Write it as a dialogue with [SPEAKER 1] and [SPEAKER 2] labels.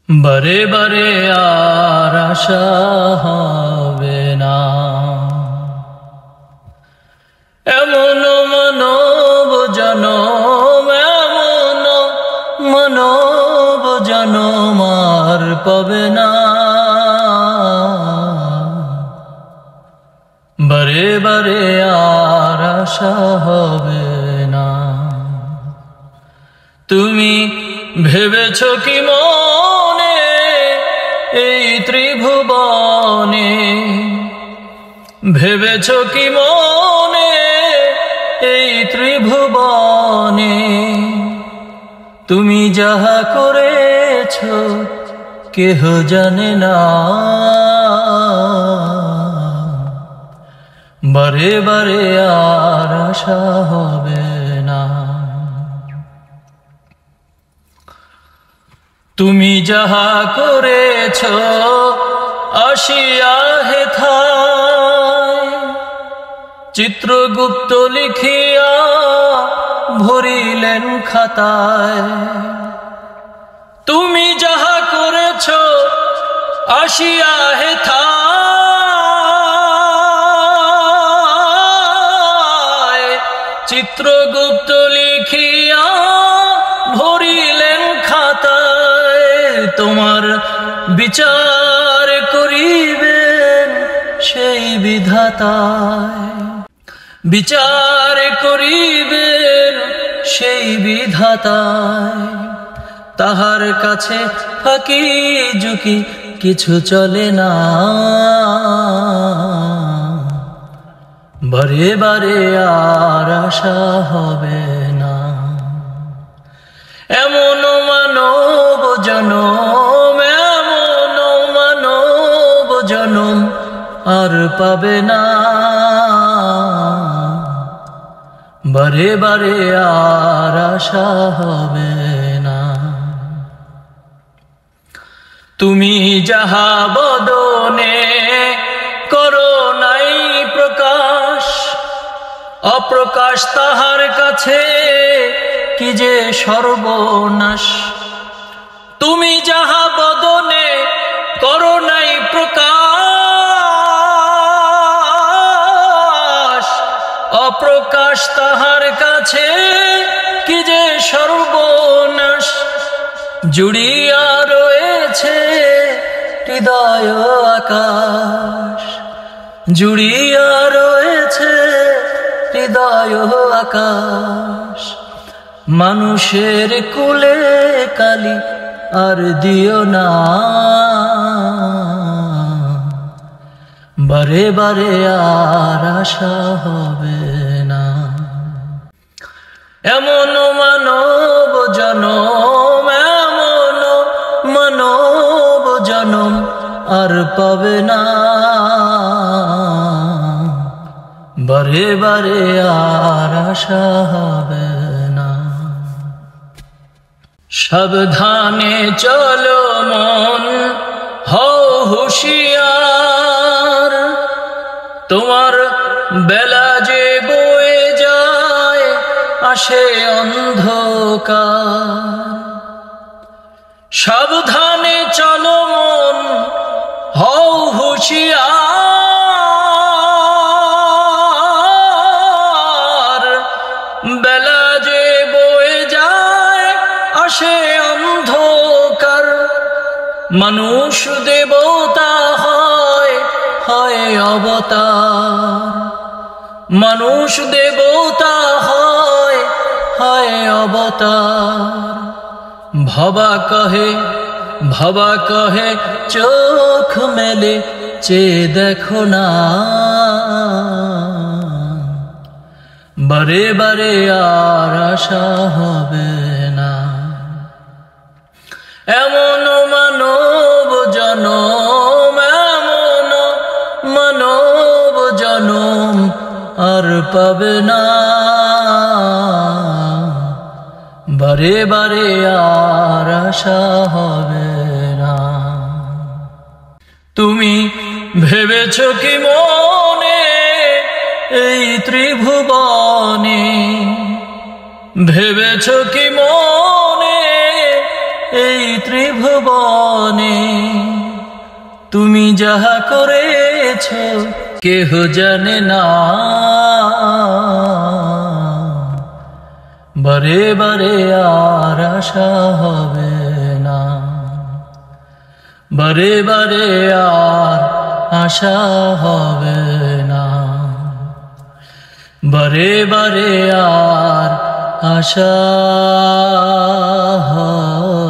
[SPEAKER 1] বারে বারে আর আশা হবে না, এমন মানব জনম, এমন মানব জনম আর পাবে না। বারে বারে আর আশা হবে না। তুমি ভেবেছ কি মনে এই ত্রিভুবনে, ভেবেছ কি মনে এই ত্রিভুবনে, তুমি যাহা করেছ কেহ জানে না। বারে বারে আর আশা হবে না। তুমি যাহা করেছ আসিয়া হেথায়, চিত্রগুপ্ত লিখিয়া ভরিলেন খাতায়। তুমি যাহা করেছ আসিয়া হেথায়, চিত্রগুপ্ত লিখিয়া ভরিলেন খাতায়। তোমার বিচার করিবেন সেই বিধাতায়, বিচার করিবেন সেই বিধাতায়। তাহার কাছে ফাঁকি ঝুঁকি কিছু চলে না। বারে বারে আর আশা হবে না। এমন মানব জনম, এমন মানব জনম আর পাবে না। বারে বারে আর আশা হবে না। তুমি যাহা বদনে করো নাই প্রকাশ, অপ্রকাশ তাহার কাছে কি যে সর্বনাশ। তুমি যাহা বদনে করো নাই প্রকাশ, অপ্রকাশ তাহার কাছে কি যে সর্বনাশ। জুড়িয়া রয়েছে হৃদয় আকাশ, জুড়িয়া রয়েছে হৃদয় আকাশ। মানুষের কুলে কালি আর দিও না। বারে বারে আর আশা হবে না। এমন মানব জনম, এমন মানব জনম আর পাবে না। বারে বারে আর আশা হবে না। সাবধানে চলো মন, হও হুঁশিয়ার। তোমার বেলা যে বয়ে যায় আসে অন্ধকার। সাবধানে চলো মন, হও হুঁশিয়ার। বেলা যে বয়ে যায় আসে অন্ধকার। মানুষ দেবতা হয়, হয় অবতার। মানুষ দেবতা হয়, হয় অবতার। ভবা কহে, ভবা কহে চোখ মেলে চেয়ে দেখো না। বারে বারে আর আশা হবে না। এমন মানব জনম, এমন মানব জনম আর পাবে না। বারে বারে আর আশা হবে না। তুমি ভেবেছ কি মনে এই ত্রিভুবনে, ভেবেছ কি মনে এই ত্রিভুবনে ভুবনে তুমি যাহা করেছ কেহ জানে না। বারে বারে আর আশা হবে না, বারে বারে আর আশা হবে না, বারে বারে আর আশা হবে